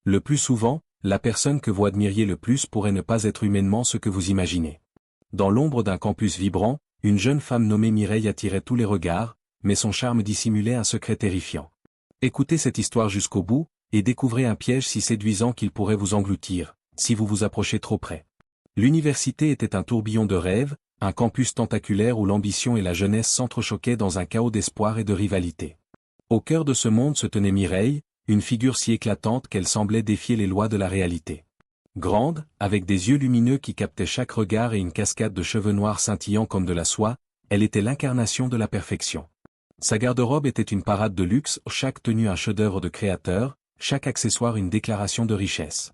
Le plus souvent, la personne que vous admiriez le plus pourrait ne pas être humainement ce que vous imaginez. Dans l'ombre d'un campus vibrant, une jeune femme nommée Mireille attirait tous les regards, mais son charme dissimulait un secret terrifiant. Écoutez cette histoire jusqu'au bout, et découvrez un piège si séduisant qu'il pourrait vous engloutir, si vous vous approchez trop près. L'université était un tourbillon de rêves, un campus tentaculaire où l'ambition et la jeunesse s'entrechoquaient dans un chaos d'espoir et de rivalité. Au cœur de ce monde se tenait Mireille, une figure si éclatante qu'elle semblait défier les lois de la réalité. Grande, avec des yeux lumineux qui captaient chaque regard et une cascade de cheveux noirs scintillant comme de la soie, elle était l'incarnation de la perfection. Sa garde-robe était une parade de luxe, chaque tenue un chef-d'œuvre de créateur, chaque accessoire une déclaration de richesse.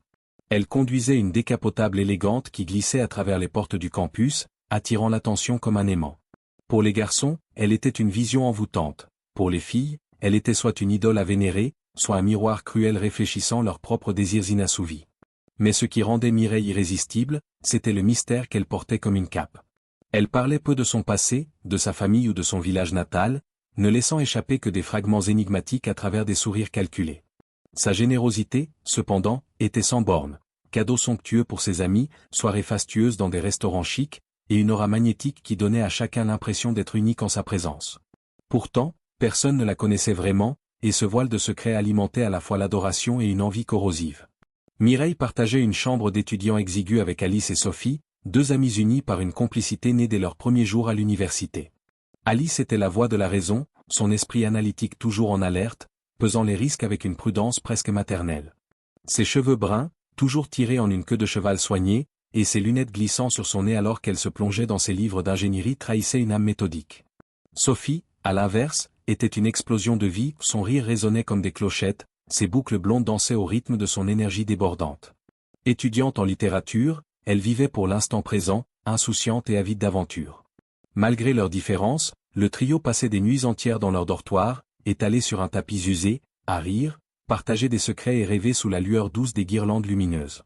Elle conduisait une décapotable élégante qui glissait à travers les portes du campus, attirant l'attention comme un aimant. Pour les garçons, elle était une vision envoûtante. Pour les filles, elle était soit une idole à vénérer, soit un miroir cruel réfléchissant leurs propres désirs inassouvis. Mais ce qui rendait Mireille irrésistible, c'était le mystère qu'elle portait comme une cape. Elle parlait peu de son passé, de sa famille ou de son village natal, ne laissant échapper que des fragments énigmatiques à travers des sourires calculés. Sa générosité, cependant, était sans bornes. Cadeaux somptueux pour ses amis, soirées fastueuses dans des restaurants chics, et une aura magnétique qui donnait à chacun l'impression d'être unique en sa présence. Pourtant, personne ne la connaissait vraiment, et ce voile de secret alimentait à la fois l'adoration et une envie corrosive. Mireille partageait une chambre d'étudiants exigus avec Alice et Sophie, deux amies unies par une complicité née dès leur premier jour à l'université. Alice était la voix de la raison, son esprit analytique toujours en alerte, pesant les risques avec une prudence presque maternelle. Ses cheveux bruns, toujours tirés en une queue de cheval soignée, et ses lunettes glissant sur son nez alors qu'elle se plongeait dans ses livres d'ingénierie trahissaient une âme méthodique. Sophie, à l'inverse, était une explosion de vie, son rire résonnait comme des clochettes, ses boucles blondes dansaient au rythme de son énergie débordante. Étudiante en littérature, elle vivait pour l'instant présent, insouciante et avide d'aventure. Malgré leurs différences, le trio passait des nuits entières dans leur dortoir, étalés sur un tapis usé, à rire, partager des secrets et rêver sous la lueur douce des guirlandes lumineuses.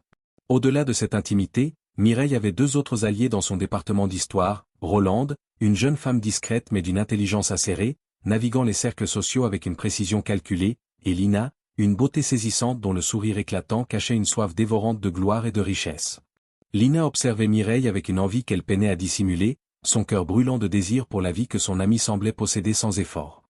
Au-delà de cette intimité, Mireille avait deux autres alliés dans son département d'histoire, Rolande, une jeune femme discrète mais d'une intelligence acérée, naviguant les cercles sociaux avec une précision calculée, et Lina, une beauté saisissante dont le sourire éclatant cachait une soif dévorante de gloire et de richesse. Lina observait Mireille avec une envie qu'elle peinait à dissimuler, son cœur brûlant de désir pour la vie que son amie semblait posséder sans effort.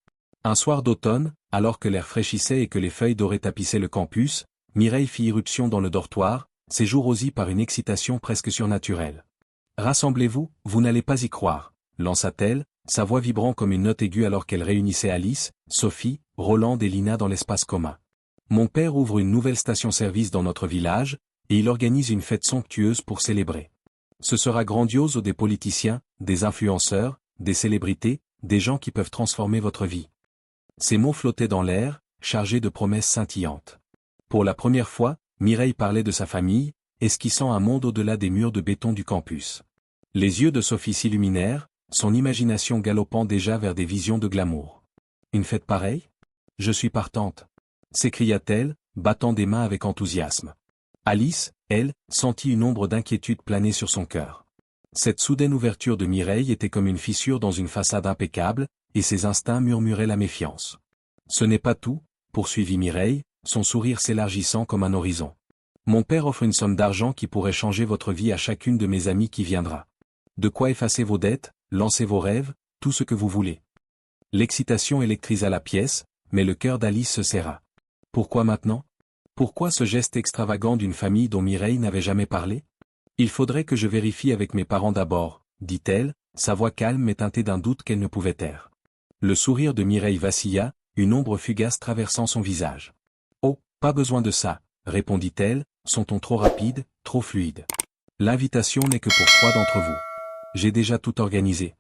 Un soir d'automne, alors que l'air fraîchissait et que les feuilles dorées tapissaient le campus, Mireille fit irruption dans le dortoir, ses joues rosies par une excitation presque surnaturelle. « Rassemblez-vous, vous n'allez pas y croire », lança-t-elle, sa voix vibrant comme une note aiguë alors qu'elle réunissait Alice, Sophie, Rolande et Lina dans l'espace commun. « Mon père ouvre une nouvelle station-service dans notre village, et il organise une fête somptueuse pour célébrer. Ce sera grandiose où des politiciens, des influenceurs, des célébrités, des gens qui peuvent transformer votre vie. » Ces mots flottaient dans l'air, chargés de promesses scintillantes. Pour la première fois, Mireille parlait de sa famille, esquissant un monde au-delà des murs de béton du campus. Les yeux de Sophie s'illuminèrent, son imagination galopant déjà vers des visions de glamour. « Une fête pareille ? Je suis partante !» s'écria-t-elle, battant des mains avec enthousiasme. Alice, elle, sentit une ombre d'inquiétude planer sur son cœur. Cette soudaine ouverture de Mireille était comme une fissure dans une façade impeccable, et ses instincts murmuraient la méfiance. « Ce n'est pas tout, » poursuivit Mireille, son sourire s'élargissant comme un horizon. « Mon père offre une somme d'argent qui pourrait changer votre vie à chacune de mes amies qui viendra. De quoi effacer vos dettes, lancer vos rêves, tout ce que vous voulez. » L'excitation électrisa la pièce, mais le cœur d'Alice se serra. Pourquoi maintenant ? Pourquoi ce geste extravagant d'une famille dont Mireille n'avait jamais parlé ? Il faudrait que je vérifie avec mes parents d'abord, dit-elle, sa voix calme mais teintée d'un doute qu'elle ne pouvait taire. Le sourire de Mireille vacilla, une ombre fugace traversant son visage. « Oh, pas besoin de ça, » répondit-elle, son ton trop rapide, trop fluide. « L'invitation n'est que pour 3 d'entre vous. J'ai déjà tout organisé. »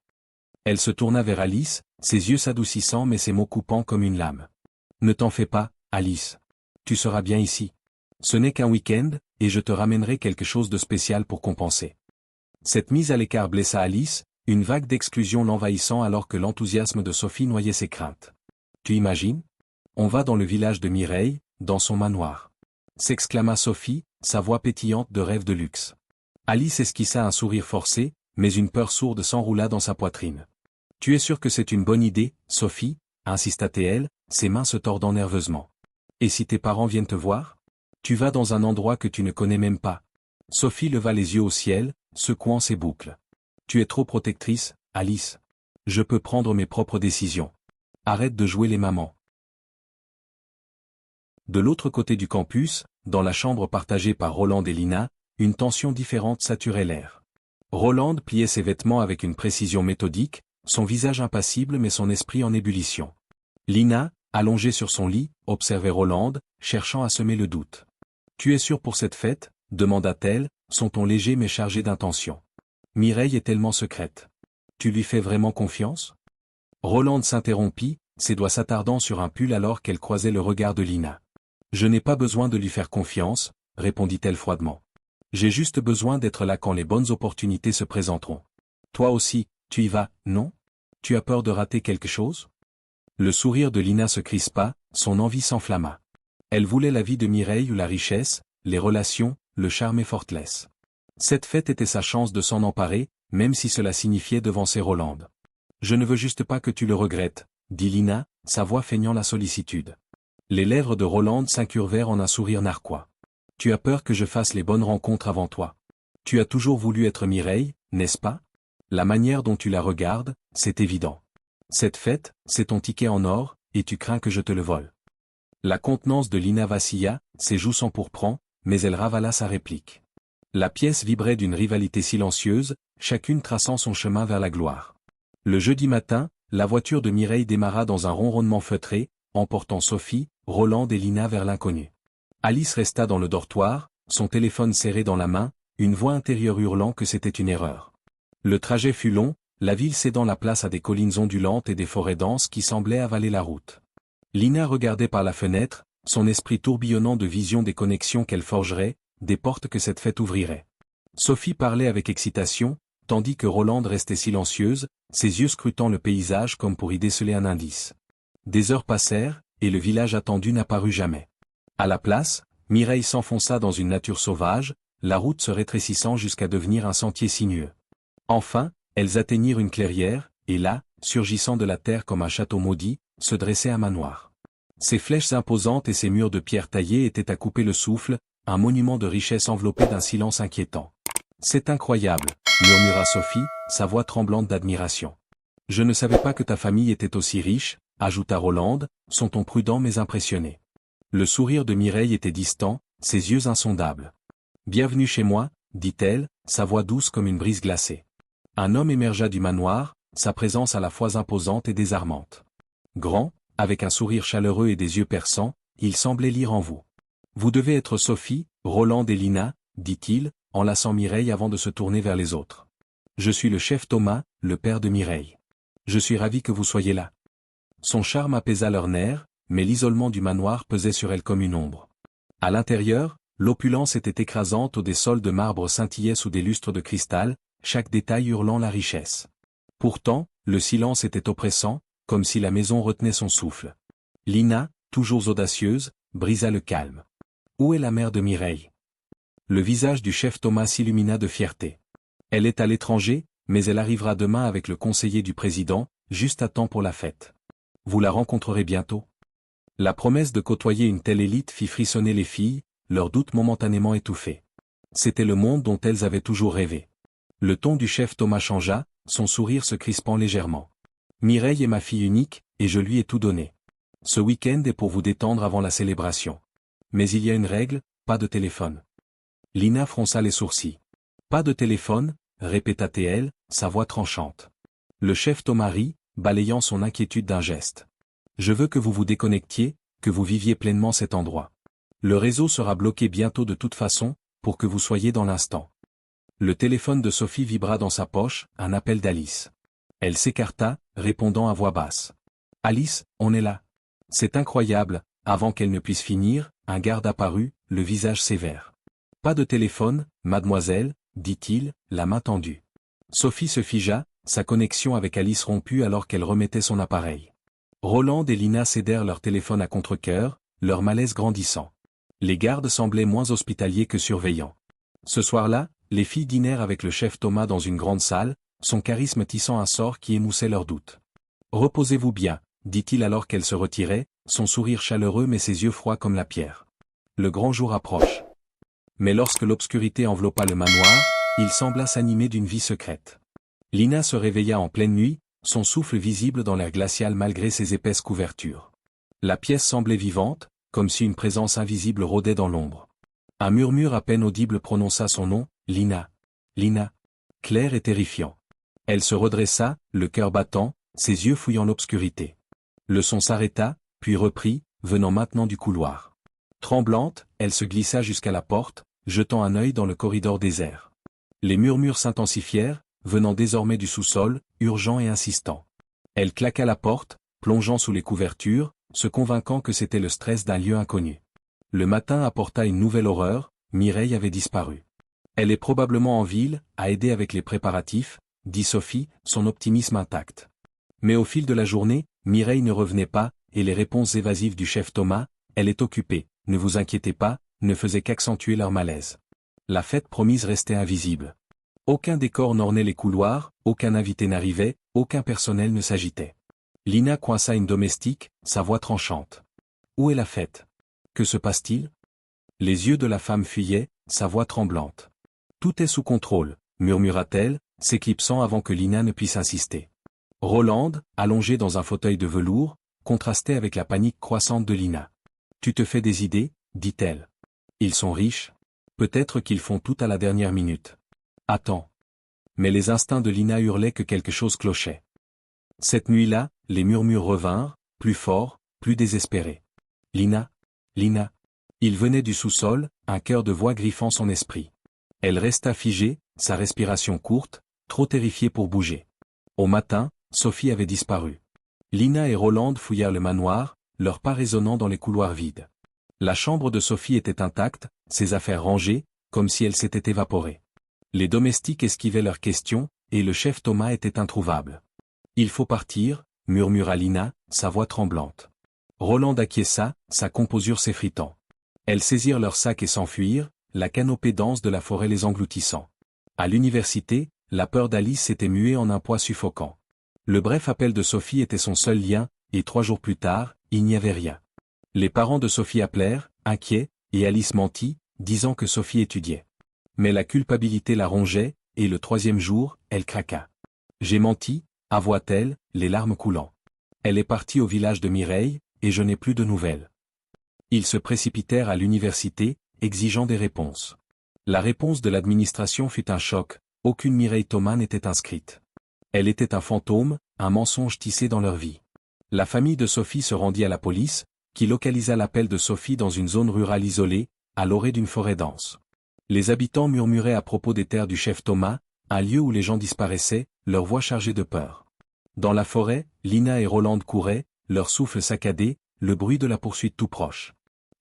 Elle se tourna vers Alice, ses yeux s'adoucissant mais ses mots coupants comme une lame. « Ne t'en fais pas, Alice. Tu seras bien ici. Ce n'est qu'un week-end, et je te ramènerai quelque chose de spécial pour compenser. » Cette mise à l'écart blessa Alice, une vague d'exclusion l'envahissant alors que l'enthousiasme de Sophie noyait ses craintes. « Tu imagines ? On va dans le village de Mireille, dans son manoir. » s'exclama Sophie, sa voix pétillante de rêve de luxe. Alice esquissa un sourire forcé, mais une peur sourde s'enroula dans sa poitrine. « Tu es sûre que c'est une bonne idée, Sophie ?» insista-t-elle, ses mains se tordant nerveusement. « Et si tes parents viennent te voir ? Tu vas dans un endroit que tu ne connais même pas. Sophie leva les yeux au ciel, secouant ses boucles. Tu es trop protectrice, Alice. Je peux prendre mes propres décisions. Arrête de jouer les mamans. De l'autre côté du campus, dans la chambre partagée par Roland et Lina, une tension différente saturait l'air. Roland pliait ses vêtements avec une précision méthodique, son visage impassible mais son esprit en ébullition. Lina, allongée sur son lit, observait Roland, cherchant à semer le doute. « Tu es sûr pour cette fête ?» demanda-t-elle, son ton léger mais chargé d'intention. « Mireille est tellement secrète. Tu lui fais vraiment confiance ?» Roland s'interrompit, ses doigts s'attardant sur un pull alors qu'elle croisait le regard de Lina. « Je n'ai pas besoin de lui faire confiance, » répondit-elle froidement. « J'ai juste besoin d'être là quand les bonnes opportunités se présenteront. Toi aussi, tu y vas, non? Tu as peur de rater quelque chose ?» Le sourire de Lina se crispa, son envie s'enflamma. Elle voulait la vie de Mireille ou la richesse, les relations, le charme effortless. Cette fête était sa chance de s'en emparer, même si cela signifiait devancer Roland. « Je ne veux juste pas que tu le regrettes, » dit Lina, sa voix feignant la sollicitude. Les lèvres de Roland s'incurvèrent en un sourire narquois. « Tu as peur que je fasse les bonnes rencontres avant toi. Tu as toujours voulu être Mireille, n'est-ce pas? La manière dont tu la regardes, c'est évident. Cette fête, c'est ton ticket en or, et tu crains que je te le vole. » La contenance de Lina vacilla, ses joues s'empourprant, mais elle ravala sa réplique. La pièce vibrait d'une rivalité silencieuse, chacune traçant son chemin vers la gloire. Le jeudi matin, la voiture de Mireille démarra dans un ronronnement feutré, emportant Sophie, Roland et Lina vers l'inconnu. Alice resta dans le dortoir, son téléphone serré dans la main, une voix intérieure hurlant que c'était une erreur. Le trajet fut long, la ville cédant la place à des collines ondulantes et des forêts denses qui semblaient avaler la route. Lina regardait par la fenêtre, son esprit tourbillonnant de visions des connexions qu'elle forgerait, des portes que cette fête ouvrirait. Sophie parlait avec excitation, tandis que Roland restait silencieuse, ses yeux scrutant le paysage comme pour y déceler un indice. Des heures passèrent, et le village attendu n'apparut jamais. À la place, Mireille s'enfonça dans une nature sauvage, la route se rétrécissant jusqu'à devenir un sentier sinueux. Enfin, elles atteignirent une clairière, et là, surgissant de la terre comme un château maudit, se dressait un manoir. Ses flèches imposantes et ses murs de pierre taillée étaient à couper le souffle, un monument de richesse enveloppé d'un silence inquiétant. « C'est incroyable », murmura Sophie, sa voix tremblante d'admiration. « Je ne savais pas que ta famille était aussi riche », ajouta Roland, son ton prudent mais impressionné. Le sourire de Mireille était distant, ses yeux insondables. « Bienvenue chez moi », dit-elle, sa voix douce comme une brise glacée. Un homme émergea du manoir, sa présence à la fois imposante et désarmante. Grand, avec un sourire chaleureux et des yeux perçants, il semblait lire en vous. « Vous devez être Sophie, Roland et Lina, » dit-il, enlaçant Mireille avant de se tourner vers les autres. « Je suis le chef Thomas, le père de Mireille. Je suis ravi que vous soyez là. » Son charme apaisa leurs nerfs, mais l'isolement du manoir pesait sur elle comme une ombre. À l'intérieur, l'opulence était écrasante où des sols de marbre scintillaient sous des lustres de cristal, chaque détail hurlant la richesse. Pourtant, le silence était oppressant, comme si la maison retenait son souffle. Lina, toujours audacieuse, brisa le calme. « Où est la mère de Mireille ?» Le visage du chef Thomas s'illumina de fierté. « Elle est à l'étranger, mais elle arrivera demain avec le conseiller du président, juste à temps pour la fête. Vous la rencontrerez bientôt. » La promesse de côtoyer une telle élite fit frissonner les filles, leurs doutes momentanément étouffés. C'était le monde dont elles avaient toujours rêvé. Le ton du chef Thomas changea, son sourire se crispant légèrement. « Mireille est ma fille unique, et je lui ai tout donné. Ce week-end est pour vous détendre avant la célébration. Mais il y a une règle, pas de téléphone. » Lina fronça les sourcils. « Pas de téléphone ?» répéta-t-elle, sa voix tranchante. Le chef Thomas rit, balayant son inquiétude d'un geste. « Je veux que vous vous déconnectiez, que vous viviez pleinement cet endroit. Le réseau sera bloqué bientôt de toute façon, pour que vous soyez dans l'instant. » Le téléphone de Sophie vibra dans sa poche, un appel d'Alice. Elle s'écarta, répondant à voix basse. « Alice, on est là. » C'est incroyable, avant qu'elle ne puisse finir, un garde apparut, le visage sévère. « Pas de téléphone, mademoiselle, » dit-il, la main tendue. Sophie se figea, sa connexion avec Alice rompue alors qu'elle remettait son appareil. Roland et Lina cédèrent leur téléphone à contre-cœur, leur malaise grandissant. Les gardes semblaient moins hospitaliers que surveillants. Ce soir-là, les filles dînèrent avec le chef Thomas dans une grande salle, son charisme tissant un sort qui émoussait leurs doutes. « Reposez-vous bien, dit-il alors qu'elle se retirait, son sourire chaleureux mais ses yeux froids comme la pierre. Le grand jour approche. Mais lorsque l'obscurité enveloppa le manoir, il sembla s'animer d'une vie secrète. Lina se réveilla en pleine nuit, son souffle visible dans l'air glacial malgré ses épaisses couvertures. La pièce semblait vivante, comme si une présence invisible rôdait dans l'ombre. Un murmure à peine audible prononça son nom, Lina. Lina. Clair et terrifiant. Elle se redressa, le cœur battant, ses yeux fouillant l'obscurité. Le son s'arrêta, puis reprit, venant maintenant du couloir. Tremblante, elle se glissa jusqu'à la porte, jetant un œil dans le corridor désert. Les murmures s'intensifièrent, venant désormais du sous-sol, urgents et insistants. Elle claqua la porte, plongeant sous les couvertures, se convainquant que c'était le stress d'un lieu inconnu. Le matin apporta une nouvelle horreur, Mireille avait disparu. Elle est probablement en ville, à aider avec les préparatifs, dit Sophie, son optimisme intact. Mais au fil de la journée, Mireille ne revenait pas, et les réponses évasives du chef Thomas, elle est occupée, ne vous inquiétez pas, ne faisaient qu'accentuer leur malaise. La fête promise restait invisible. Aucun décor n'ornait les couloirs, aucun invité n'arrivait, aucun personnel ne s'agitait. Lina coinça une domestique, sa voix tranchante. Où est la fête? Que se passe-t-il? Les yeux de la femme fuyaient, sa voix tremblante. Tout est sous contrôle, murmura-t-elle, s'éclipsant avant que Lina ne puisse insister. Rolande, allongée dans un fauteuil de velours, contrastait avec la panique croissante de Lina. Tu te fais des idées, dit-elle. Ils sont riches. Peut-être qu'ils font tout à la dernière minute. Attends. Mais les instincts de Lina hurlaient que quelque chose clochait. Cette nuit-là, les murmures revinrent, plus forts, plus désespérés. Lina. Lina. Il venait du sous-sol, un chœur de voix griffant son esprit. Elle resta figée, sa respiration courte, trop terrifiée pour bouger. Au matin, Sophie avait disparu. Lina et Rolande fouillèrent le manoir, leurs pas résonnant dans les couloirs vides. La chambre de Sophie était intacte, ses affaires rangées, comme si elle s'était évaporée. Les domestiques esquivaient leurs questions, et le chef Thomas était introuvable. Il faut partir, murmura Lina, sa voix tremblante. Rolande acquiesça, sa composure s'effritant. Elles saisirent leurs sacs et s'enfuirent, la canopée dense de la forêt les engloutissant. À l'université, la peur d'Alice s'était muée en un poids suffocant. Le bref appel de Sophie était son seul lien, et 3 jours plus tard, il n'y avait rien. Les parents de Sophie appelèrent, inquiets, et Alice mentit, disant que Sophie étudiait. Mais la culpabilité la rongeait, et le 3e jour, elle craqua. J'ai menti, avoua-t-elle, les larmes coulant. Elle est partie au village de Mireille, et je n'ai plus de nouvelles. Ils se précipitèrent à l'université, exigeant des réponses. La réponse de l'administration fut un choc, aucune Mireille Thomas n'était inscrite. Elle était un fantôme, un mensonge tissé dans leur vie. La famille de Sophie se rendit à la police, qui localisa l'appel de Sophie dans une zone rurale isolée, à l'orée d'une forêt dense. Les habitants murmuraient à propos des terres du chef Thomas, un lieu où les gens disparaissaient, leurs voix chargées de peur. Dans la forêt, Lina et Rolande couraient, leur souffle saccadé, le bruit de la poursuite tout proche.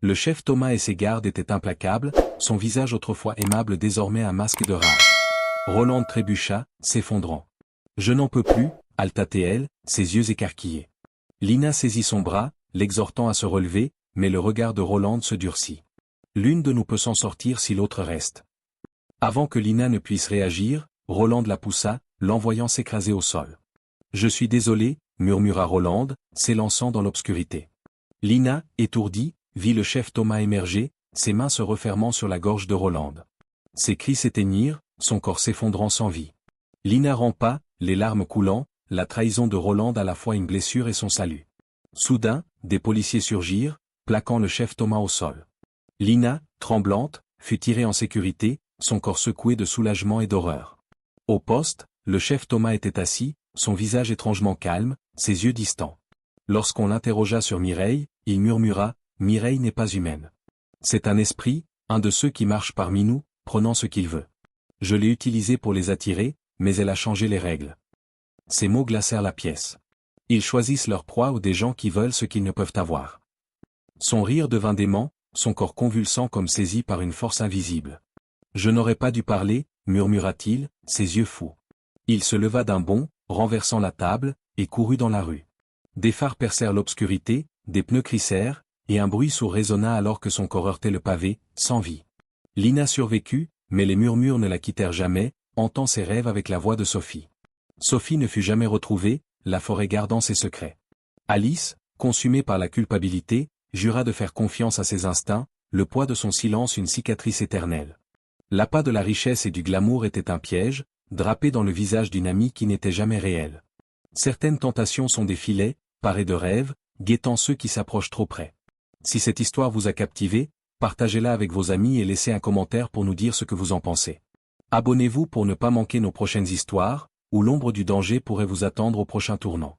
Le chef Thomas et ses gardes étaient implacables, son visage autrefois aimable désormais un masque de rage. Rolande trébucha, s'effondrant. Je n'en peux plus, halta-t-elle, ses yeux écarquillés. Lina saisit son bras, l'exhortant à se relever, mais le regard de Rolande se durcit. L'une de nous peut s'en sortir si l'autre reste. Avant que Lina ne puisse réagir, Rolande la poussa, l'envoyant s'écraser au sol. Je suis désolé, murmura Rolande, s'élançant dans l'obscurité. Lina, étourdie, vit le chef Thomas émerger, ses mains se refermant sur la gorge de Rolande. Ses cris s'éteignirent, son corps s'effondrant sans vie. Lina rampa, les larmes coulant, la trahison de Rolande à la fois une blessure et son salut. Soudain, des policiers surgirent, plaquant le chef Thomas au sol. Lina, tremblante, fut tirée en sécurité, son corps secoué de soulagement et d'horreur. Au poste, le chef Thomas était assis, son visage étrangement calme, ses yeux distants. Lorsqu'on l'interrogea sur Mireille, il murmura, « Mireille n'est pas humaine. C'est un esprit, un de ceux qui marchent parmi nous, prenant ce qu'il veut. Je l'ai utilisé pour les attirer, mais elle a changé les règles. » Ces mots glacèrent la pièce. Ils choisissent leur proie ou des gens qui veulent ce qu'ils ne peuvent avoir. Son rire devint dément, son corps convulsant comme saisi par une force invisible. « Je n'aurais pas dû parler, murmura-t-il, ses yeux fous. Il se leva d'un bond, renversant la table, et courut dans la rue. Des phares percèrent l'obscurité, des pneus crissèrent, et un bruit sourd résonna alors que son corps heurtait le pavé, sans vie. Lina survécut, mais les murmures ne la quittèrent jamais, hantant ses rêves avec la voix de Sophie. Sophie ne fut jamais retrouvée, la forêt gardant ses secrets. Alice, consumée par la culpabilité, jura de faire confiance à ses instincts, le poids de son silence une cicatrice éternelle. L'appât de la richesse et du glamour était un piège, drapé dans le visage d'une amie qui n'était jamais réelle. Certaines tentations sont des filets, parés de rêves, guettant ceux qui s'approchent trop près. Si cette histoire vous a captivé, partagez-la avec vos amis et laissez un commentaire pour nous dire ce que vous en pensez. Abonnez-vous pour ne pas manquer nos prochaines histoires, où l'ombre du danger pourrait vous attendre au prochain tournant.